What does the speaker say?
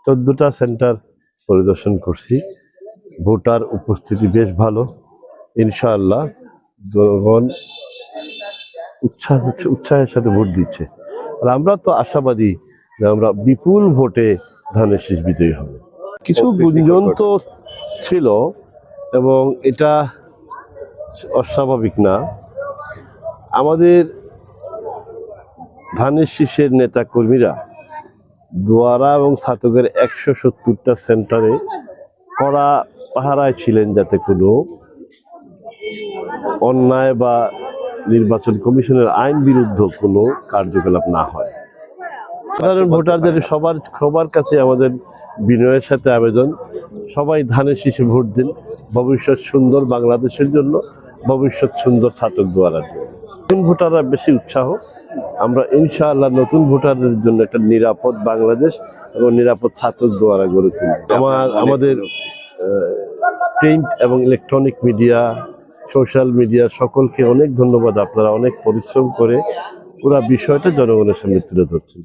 14টা centre পরিদর্শন করছি। Voter উপস্থিতি বেশ ভালো, ইনশাআল্লাহ জনগণ উৎসাহের সাথে ভোট দিচ্ছে। আর আমরা তো আশাবাদী যে আমরা বিপুল ভোটে ধানের শীষ বিজয়ী হবে। কিছু গুঞ্জন তো ছিল এবং এটা অস্বাভাবিক না। আমাদের ধানের শীষের নেতা কর্মীরা দোয়ারা এবং ছাতকের 170টা সেন্টারে কড়া পাহারায় ছিলেন, যাতে কোনো অন্যায় বা নির্বাচন কমিশনের আইন বিরুদ্ধ কোনো কার্যকলাপ না হয়। সাধারণ ভোটারদের সবার কাছে আমাদের বিনয়ের সাথে আবেদন, সবাই ধানের শীষে ভোট দিন ভবিষ্যৎ সুন্দর বাংলাদেশের জন্য, ভবিষ্যৎ সুন্দর ছাতক দোয়ারার জন্য। নতুন ভোটাররা বেশি উৎসাহ, আমরা ইনশাআল্লাহ নতুন ভোটারদের জন্য একটা নিরাপদ বাংলাদেশ এবং নিরাপদ ছাতক দোয়ারা গড়ে তুলব। আমাদের প্রিন্ট এবং ইলেকট্রনিক মিডিয়া, সোশ্যাল মিডিয়া সকলকে অনেক ধন্যবাদ। আপনারা অনেক পরিশ্রম করে পুরো বিষয়টা জনগণের সামনে তুলে ধরছেন।